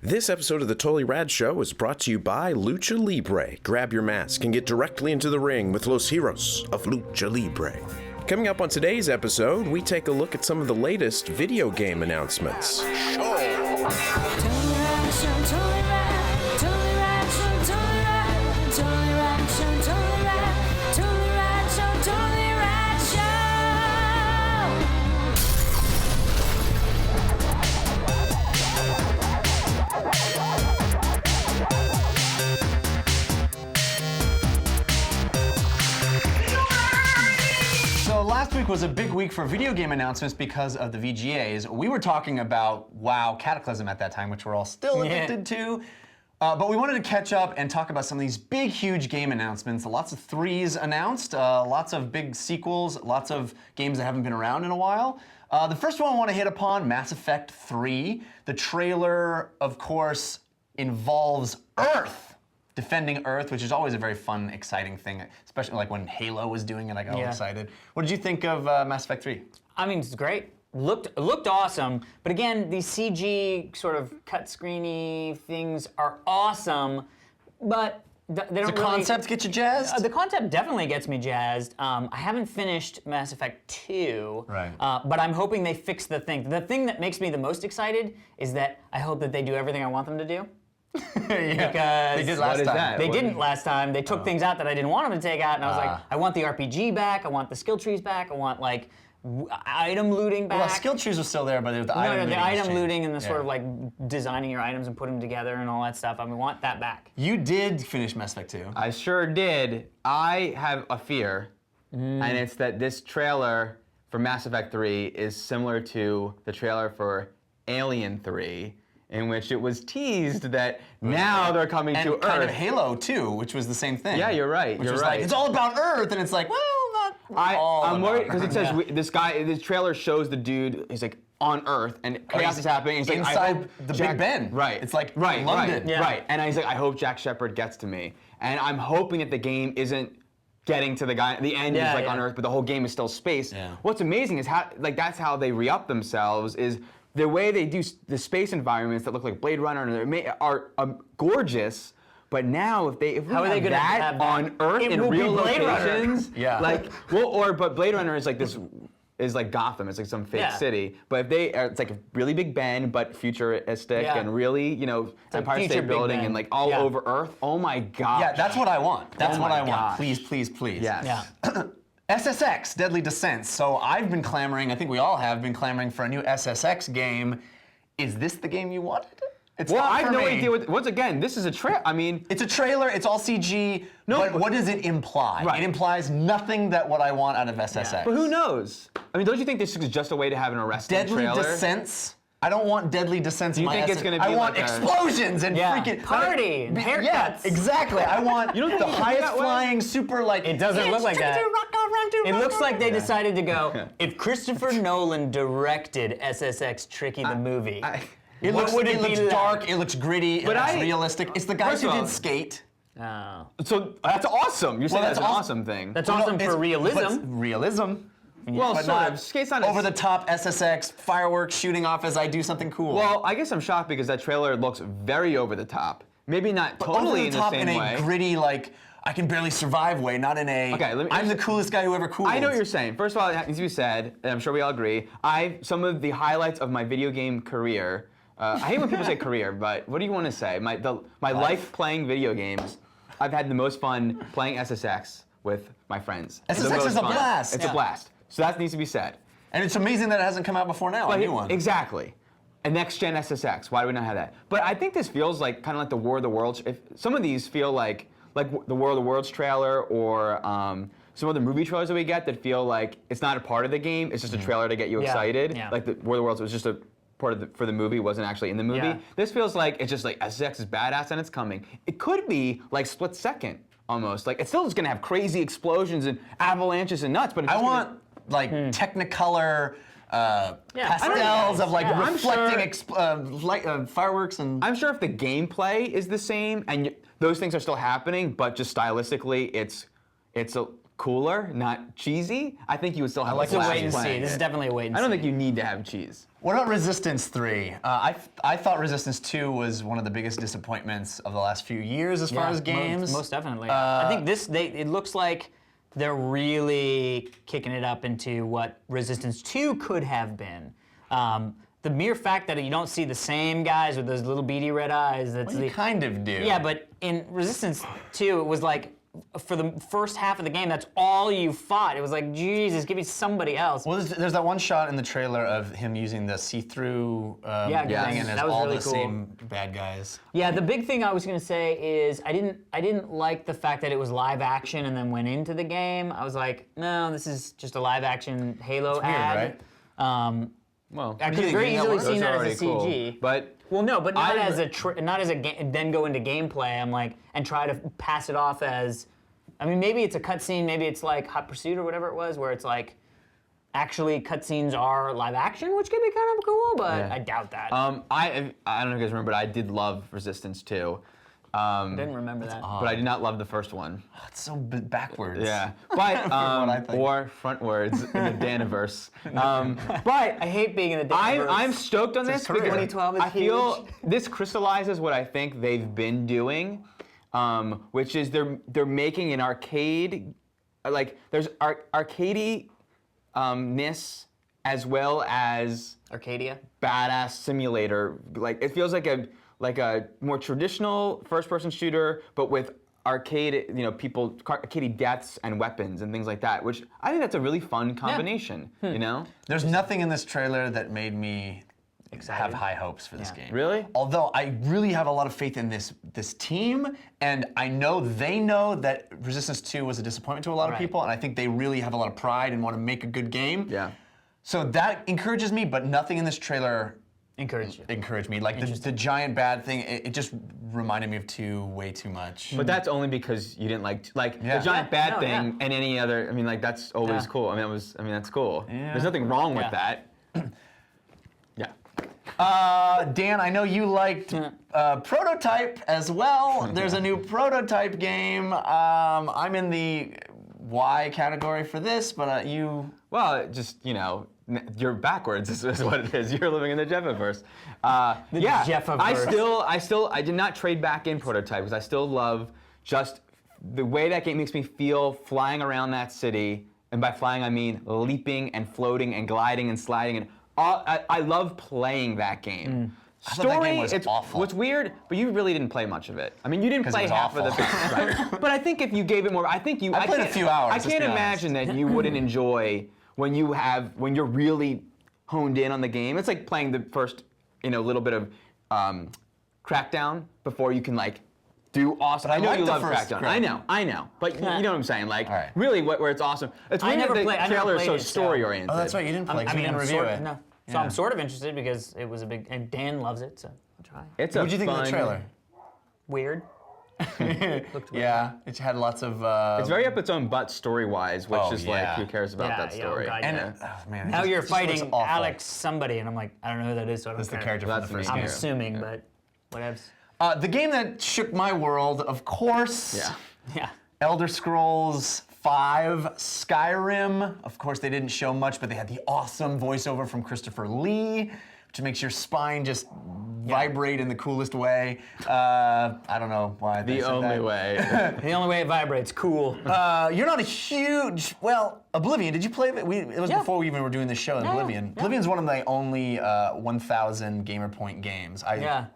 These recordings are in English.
This episode of the Totally Rad Show is brought to you by Lucha Libre. Grab your mask and get directly into the ring with Los Heroes of Lucha Libre. Coming up on today's episode, we take a look at some of the latest video game announcements. Last week was a big week for video game announcements because of the VGAs. We were talking about WoW Cataclysm at that time, which we're all still addicted to. But we wanted to catch up and talk about some of these big, huge game announcements. Lots of threes announced, lots of big sequels, lots of games that haven't been around in a while. The first one I want to hit upon, Mass Effect 3. The trailer, of course, involves Earth. Defending Earth, which is always a very fun, exciting thing, especially like when Halo was doing it, I got all excited. What did you think of Mass Effect 3? I mean, it's great. Looked awesome, but again, these CG sort of cut screeny things are awesome, but they don't really... The concept get you jazzed? The concept definitely gets me jazzed. I haven't finished Mass Effect 2, right. But I'm hoping they fix the thing. The thing that makes me the most excited is that I hope that they do everything I want them to do. Because they did last time. They didn't last time. They took things out that I didn't want them to take out, and I was like, I want the RPG back. I want the skill trees back. I want like item looting back. Well, the skill trees are still there, but the item looting. The item looting and the sort of like designing your items and putting them together and all that stuff. I mean, we want that back. You did finish Mass Effect 2. I sure did. I have a fear, and it's that this trailer for Mass Effect 3 is similar to the trailer for Alien 3. In which it was teased that now they're coming to Earth. Kind of Halo 2, which was the same thing. Yeah, you're right. Which was like, it's all about Earth, and it's like, well, not all I'm worried because it says yeah. this trailer shows the dude, he's like on Earth, and chaos is happening. He's like, inside the Big Ben. Right. It's like London. Right. And he's like, I hope Jack Shepard gets to me. And I'm hoping that the game isn't getting to the guy. The end is like on Earth, but the whole game is still space. Yeah. What's amazing is how that's how they re-up themselves is. The way they do the space environments that look like Blade Runner are gorgeous, but now if we how are they going to have that on Earth in real locations, but Blade Runner is like this is like Gotham, it's like some fake city. But if it's like a really Big Ben, but futuristic and really Empire State Building and like all over Earth. Oh my gosh! Yeah, that's what I want. That's what I want. Gosh. Please, please, please. Yes. Yeah. SSX, Deadly Descent. So I've been clamoring, I think we all have been clamoring for a new SSX game. Is this the game you wanted? It's well, not I have for no me. idea once again, this is a trailer. I mean... It's a trailer, it's all CG, but what does it imply? Right. It implies nothing that what I want out of SSX. Yeah. But who knows? I mean, don't you think this is just a way to have an arresting trailer? Deadly Descents? I don't want Deadly Descents in my think it's gonna be I want like explosions and freaking... Party and haircuts. Yeah, exactly. I want the highest flying super like... It doesn't look like that. It looks like they decided to go, if Christopher Nolan directed SSX Tricky the movie, it looks dark, it looks gritty, it looks realistic. It's the guys who did Skate. Oh. So that's awesome. You're saying that's an awesome thing. That's awesome for realism. Realism. Well, but sort of. Skate's not over the top SSX, fireworks shooting off as I do something cool. Well, I guess I'm shocked because that trailer looks very over the top. Maybe not totally in the same way. Over the top in a gritty, like, I can barely survive way, not in a, I'm the coolest guy who ever cooled. I know what you're saying. First of all, it needs to be said, and I'm sure we all agree, some of the highlights of my video game career, I hate when people say career, but what do you want to say? My life playing video games, I've had the most fun playing SSX with my friends. SSX is a blast. It's a blast. So that needs to be said. And it's amazing that it hasn't come out before now, a new one. Exactly. A next-gen SSX, why do we not have that? But I think this feels like kind of like the War of the Worlds. If some of these feel like the War of the Worlds trailer or some other movie trailers that we get that feel like it's not a part of the game, it's just a trailer to get you excited. Yeah. Like the War of the Worlds was just a part of for the movie, wasn't actually in the movie. Yeah. This feels like it's just like SSX is badass and it's coming. It could be like split second almost. Like it's still just gonna have crazy explosions and avalanches and nuts, but it's I want like Technicolor pastels of like reflecting fireworks and. I'm sure if the gameplay is the same and those things are still happening, but just stylistically, it's a cooler, not cheesy, I think you would still have like It's a blast wait and see. playing This is it. definitely a wait and see. I don't think you need to have cheese. What about Resistance 3? I thought Resistance 2 was one of the biggest disappointments of the last few years as far as games. Most definitely. I think it looks like they're really kicking it up into what Resistance 2 could have been. The mere fact that you don't see the same guys with those little beady red eyes. That's Well, you kind of do. Yeah, but in Resistance 2, it was like, for the first half of the game, that's all you fought. It was like, Jesus, give me somebody else. Well, there's that one shot in the trailer of him using the see-through thing, and that there's was all really the cool. same bad guys. Yeah, the big thing I was gonna say is I didn't like the fact that it was live action and then went into the game. I was like, no, this is just a live action Halo It's weird, ad. right? Well, I could think very that easily works? seen those that are as a already CG. cool. But Well, no, but not I'm- as then go into gameplay. I'm like, and try to pass it off as, I mean, maybe it's a cutscene, maybe it's like Hot Pursuit or whatever it was, where it's like, actually cutscenes are live action, which could be kind of cool, but Yeah. I doubt that. I don't know if you guys remember, but I did love Resistance 2. Didn't remember that. But I did not love the first one. It's so backwards. Yeah, but I think. or frontwards in the Daniverse. But I hate being in the I'm stoked on this career. because 2012 is I feel huge. this crystallizes what I think they've been doing, which is they're making an arcade, like there's arcadey-ness as well as Arcadia. badass simulator. Like it feels like a more traditional first-person shooter, but with arcade, arcade deaths and weapons and things like that. Which I think that's a really fun combination. You know? There's nothing in this trailer that made me Excited. have high hopes for this game. Really? Although I really have a lot of faith in this team, and I know they know that Resistance 2 was a disappointment to a lot of Right. people, and I think they really have a lot of pride and want to make a good game. Yeah. So that encourages me, but nothing in this trailer Encourage you. encouraged me. Like the giant bad thing, it just reminded me of 2 way too much. But that's only because you didn't like Yeah. the giant bad No, thing yeah. and any other. I mean, like that's always Yeah. cool. I mean, that's cool. Yeah. There's nothing wrong with Yeah. that. Yeah. Dan, I know you liked Prototype as well. There's a new Prototype game. I'm in the Y category for this, but you... Well, you're backwards is what it is. You're living in the Jeffiverse. Yeah. Jeffiverse. I did not trade back in Prototype because I still love just the way that game makes me feel flying around that city. And by flying, I mean leaping and floating and gliding and sliding. And I love playing that game. I thought that game was awful. What's weird, but you really didn't play much of it. I mean, you didn't 'Cause play it was half of the awful. right. But I think if you gave it more, I think you. I played a can't- few hours, I let's can't be imagine that you wouldn't enjoy when you're really honed in on the game. It's like playing the first, little bit of Crackdown before you can do awesome. But I I know liked you the love first Crackdown. I know. But you know what I'm saying? Like, All right. really, where it's awesome. It's I weird never that play- the I never trailer is so played it, so- story oriented. Oh, that's right, you didn't play it. 'cause you didn't review it. No. So Yeah. I'm sort of interested because it was a big, and Dan loves it, so I'll try. It's What did you think of the trailer? Weird. Yeah, it had lots of... It's very up its own butt story-wise, which Oh, is yeah. like, who cares about Yeah, that yeah, story? God, and yeah. man, it Now just- you're it just looks fighting awful. Alex somebody, and I'm like, I don't know who that is, so I don't That's the care. character from That's the first me. I'm game. assuming, but whatevs. The game that shook my world, of course. Yeah. Yeah. Elder Scrolls 5 Skyrim. Of course, they didn't show much, but they had the awesome voiceover from Christopher Lee, which makes your spine just vibrate in the coolest way. I don't know why. they The said only that. way. The only way it vibrates, cool. You're not a huge. Well, Oblivion. Did you play it? It was Yeah. before we even were doing the show. Yeah, Oblivion. yeah. Oblivion's one of the only 1,000 gamer point games. Yeah.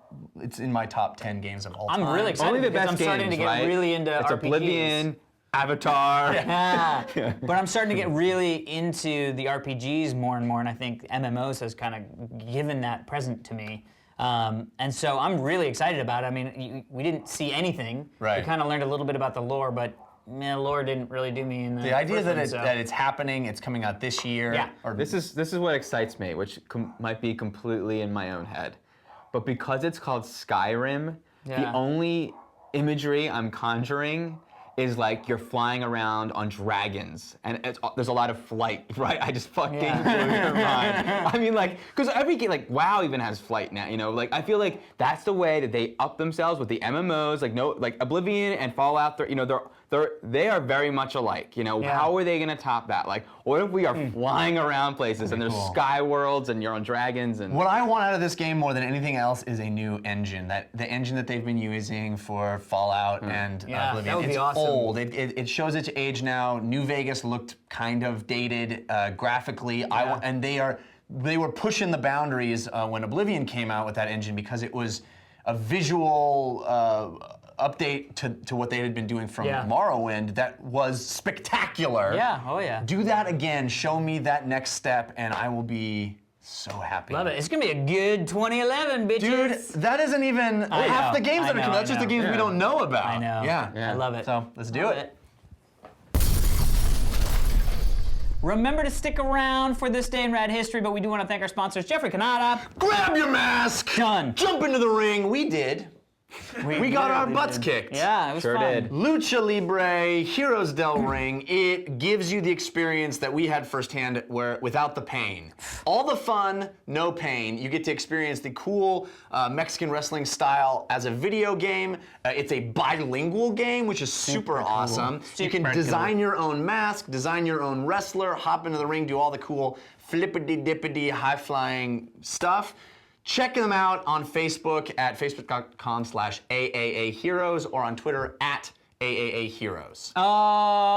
It's in my top 10 games of all time. I'm really excited Only the because best I'm starting games, to get right? really into It's RPGs. Oblivion, Avatar. Yeah. But I'm starting to get really into the RPGs more and more, and I think MMOs has kind of given that present to me. And so I'm really excited about it. I mean, we didn't see anything. Right. We kind of learned a little bit about the lore, but man, lore didn't really do me in the The idea first that, one, it, so. that it's happening, it's coming out this year. Yeah. Or This is what excites me, which might be completely in my own head. But because it's called Skyrim, the Yeah. only imagery I'm conjuring is like you're flying around on dragons, and there's a lot of flight, right? I just fucking blew your mind. I mean, like, because every game, like WoW even has flight now, Like, I feel like that's the way that they up themselves with the MMOs, like Oblivion and Fallout. they are very much alike. How are they going to top that? Like, what if we are flying around places and there's sky worlds and you're on dragons and what I want out of this game more than anything else is a new engine. The engine that they've been using for Fallout and Oblivion. That would be it's awesome. old. It shows its age now. New Vegas looked kind of dated graphically. And they were pushing the boundaries when Oblivion came out with that engine because it was a visual update to what they had been doing from Morrowind that was spectacular. Yeah, oh yeah. Do that again, show me that next step, and I will be so happy. Love it. It's gonna be a good 2011, bitches. Dude, that isn't even half the games that are coming. That's just the games we don't know about. I know. Yeah. I love it. So let's do it. Remember to stick around for this day in rad history, but we do want to thank our sponsors, Jeffrey Canada. Grab your mask. Done. Jump into the ring. We did. We got our butts kicked. Yeah, it was Sure fun. did. Lucha Libre, Heroes del Ring, it gives you the experience that we had firsthand without the pain. All the fun, no pain. You get to experience the cool Mexican wrestling style as a video game. It's a bilingual game, which is super awesome. You can design your own mask, design your own wrestler, hop into the ring, do all the cool flippity-dippity, high-flying stuff. Check them out on Facebook at facebook.com/AAAheroes or on Twitter at AAAheroes.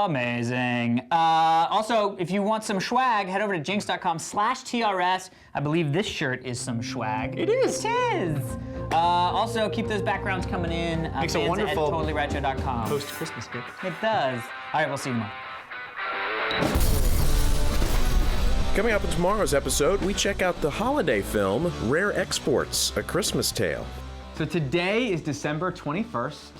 Amazing. Also, if you want some swag, head over to jinx.com/TRS. I believe this shirt is some swag. It is. It is. Also, keep those backgrounds coming in. Makes a wonderful at totallyradshow.com. Post-Christmas gift. It does. All right, we'll see you tomorrow. Coming up in tomorrow's episode, we check out the holiday film Rare Exports: A Christmas Tale. So today is December 21st,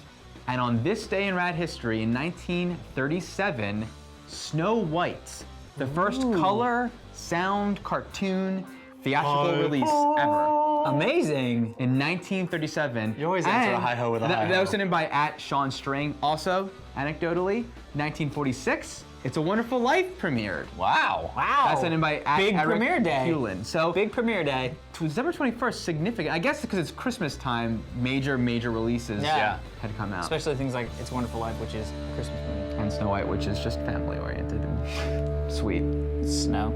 and on this day in rad history, in 1937, Snow White, the first color, sound, cartoon, theatrical release ever. Amazing. In 1937. You always answer a hi-ho with a hi-ho. That was sent in by @SeanString. Also, anecdotally, 1946, It's a Wonderful Life premiered. Wow. Wow. That's sent in by Big Eric premiere day. Hewlin. So Big premiere day. December 21st, significant. I guess because it's Christmas time, major releases Yeah. had come out. Especially things like It's a Wonderful Life, which is a Christmas movie. And Snow White, which is just family oriented and sweet. Snow.